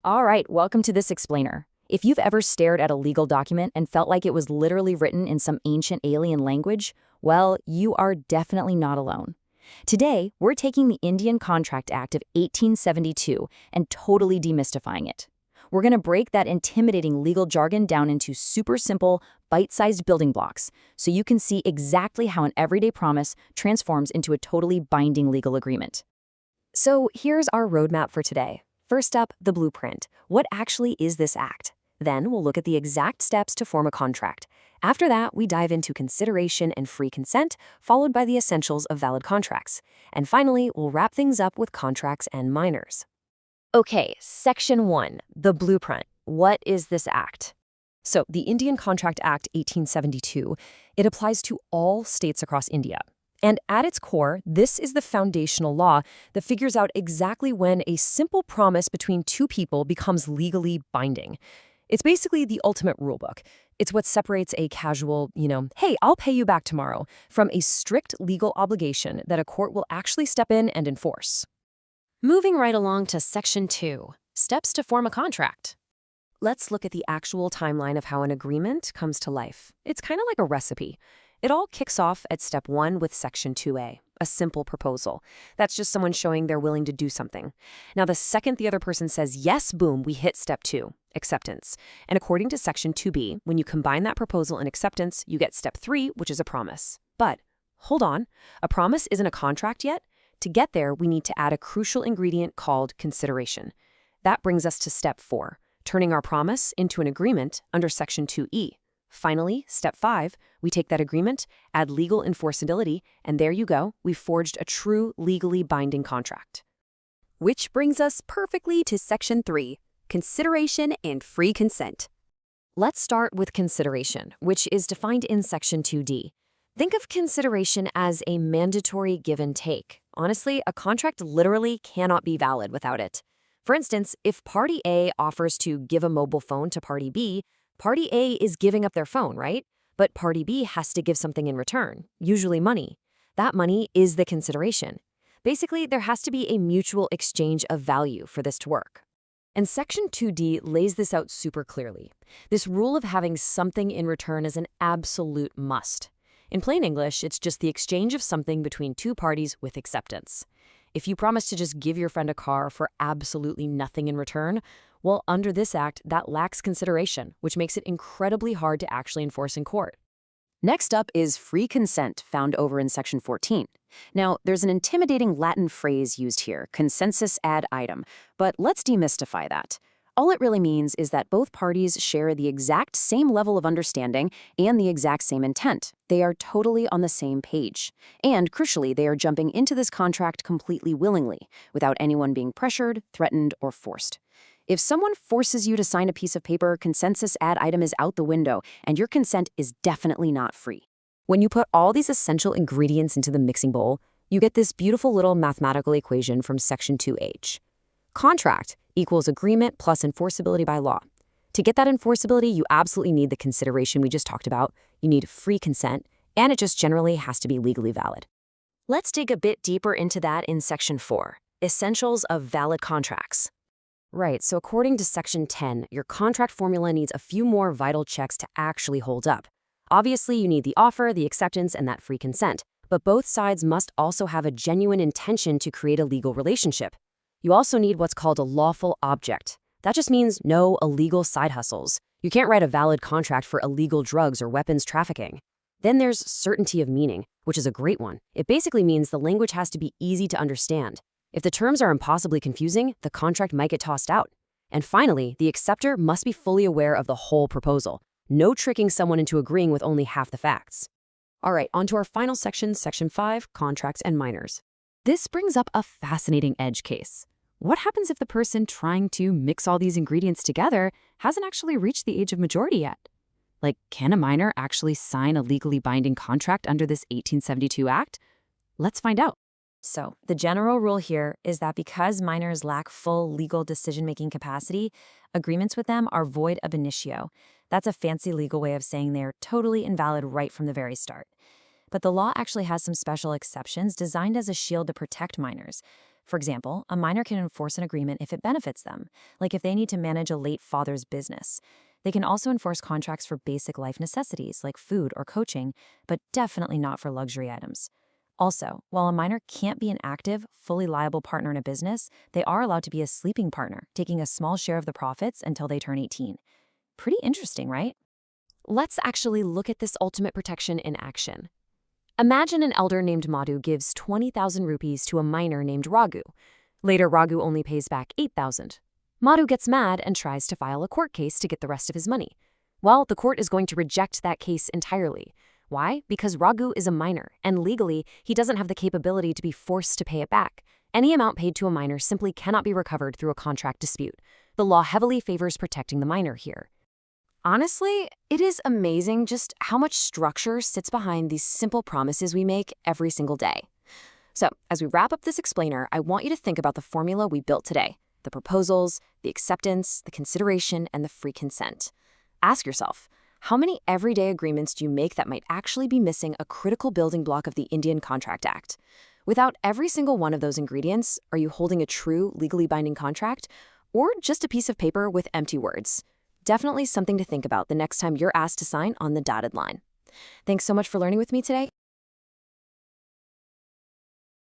All right, welcome to this explainer. If you've ever stared at a legal document and felt like it was literally written in some ancient alien language, well, you are definitely not alone. Today, we're taking the Indian Contract Act of 1872 and totally demystifying it. We're going to break that intimidating legal jargon down into super simple, bite-sized building blocks so you can see exactly how an everyday promise transforms into a totally binding legal agreement. So here's our roadmap for today. First up, the blueprint. What actually is this act? Then we'll look at the exact steps to form a contract. After that, we dive into consideration and free consent, followed by the essentials of valid contracts. And finally, we'll wrap things up with contracts and minors. Okay, Section 1, the blueprint. What is this act? So, the Indian Contract Act 1872, it applies to all states across India. And at its core, this is the foundational law that figures out exactly when a simple promise between two people becomes legally binding. It's basically the ultimate rulebook. It's what separates a casual, hey, I'll pay you back tomorrow, from a strict legal obligation that a court will actually step in and enforce. Moving right along to Section 2, steps to form a contract. Let's look at the actual timeline of how an agreement comes to life. It's kind of like a recipe. It all kicks off at Step 1 with Section 2A, a simple proposal. That's just someone showing they're willing to do something. Now, the second the other person says yes, boom, we hit Step 2, acceptance. And according to Section 2B, when you combine that proposal and acceptance, you get Step 3, which is a promise. But hold on, a promise isn't a contract yet. To get there, we need to add a crucial ingredient called consideration. That brings us to Step 4, turning our promise into an agreement under Section 2E. Finally, Step 5, we take that agreement, add legal enforceability, and there you go, we've forged a true legally binding contract. Which brings us perfectly to Section 3, consideration and free consent. Let's start with consideration, which is defined in Section 2D. Think of consideration as a mandatory give and take. Honestly, a contract literally cannot be valid without it. For instance, if Party A offers to give a mobile phone to Party B, Party A is giving up their phone, right? But Party B has to give something in return, usually money. That money is the consideration. Basically, there has to be a mutual exchange of value for this to work. And Section 2D lays this out super clearly. This rule of having something in return is an absolute must. In plain English, it's just the exchange of something between two parties with acceptance. If you promise to just give your friend a car for absolutely nothing in return, well, under this act, that lacks consideration, which makes it incredibly hard to actually enforce in court. Next up is free consent, found over in Section 14. Now, there's an intimidating Latin phrase used here, consensus ad idem, but let's demystify that. All it really means is that both parties share the exact same level of understanding and the exact same intent. They are totally on the same page. And crucially, they are jumping into this contract completely willingly, without anyone being pressured, threatened, or forced. If someone forces you to sign a piece of paper, consensus ad idem is out the window, and your consent is definitely not free. When you put all these essential ingredients into the mixing bowl, you get this beautiful little mathematical equation from Section 2H. Contract equals agreement plus enforceability by law. To get that enforceability, you absolutely need the consideration we just talked about, you need free consent, and it just generally has to be legally valid. Let's dig a bit deeper into that in Section 4, essentials of valid contracts. Right, so according to Section 10, your contract formula needs a few more vital checks to actually hold up. Obviously, you need the offer, the acceptance, and that free consent, but both sides must also have a genuine intention to create a legal relationship. You also need what's called a lawful object. That just means no illegal side hustles. You can't write a valid contract for illegal drugs or weapons trafficking. Then there's certainty of meaning, which is a great one. It basically means the language has to be easy to understand. If the terms are impossibly confusing, the contract might get tossed out. And finally, the acceptor must be fully aware of the whole proposal. No tricking someone into agreeing with only half the facts. All right, on to our final section, Section 5, contracts and minors. This brings up a fascinating edge case. What happens if the person trying to mix all these ingredients together hasn't actually reached the age of majority yet? Like, can a minor actually sign a legally binding contract under this 1872 Act? Let's find out. So, the general rule here is that because minors lack full legal decision-making capacity, agreements with them are void ab initio. That's a fancy legal way of saying they're totally invalid right from the very start. But the law actually has some special exceptions designed as a shield to protect minors. For example, a minor can enforce an agreement if it benefits them, like if they need to manage a late father's business. They can also enforce contracts for basic life necessities like food or coaching, but definitely not for luxury items. Also, while a minor can't be an active, fully liable partner in a business, they are allowed to be a sleeping partner, taking a small share of the profits until they turn 18. Pretty interesting, right? Let's actually look at this ultimate protection in action. Imagine an elder named Madhu gives 20,000 rupees to a minor named Raghu. Later, Raghu only pays back 8,000. Madhu gets mad and tries to file a court case to get the rest of his money. Well, the court is going to reject that case entirely. Why? Because Raghu is a minor, and legally, he doesn't have the capability to be forced to pay it back. Any amount paid to a minor simply cannot be recovered through a contract dispute. The law heavily favors protecting the minor here. Honestly, it is amazing just how much structure sits behind these simple promises we make every single day. So, as we wrap up this explainer, I want you to think about the formula we built today: the proposals, the acceptance, the consideration, and the free consent. Ask yourself, how many everyday agreements do you make that might actually be missing a critical building block of the Indian Contract Act? Without every single one of those ingredients, are you holding a true legally binding contract, or just a piece of paper with empty words? Definitely something to think about the next time you're asked to sign on the dotted line. Thanks so much for learning with me today.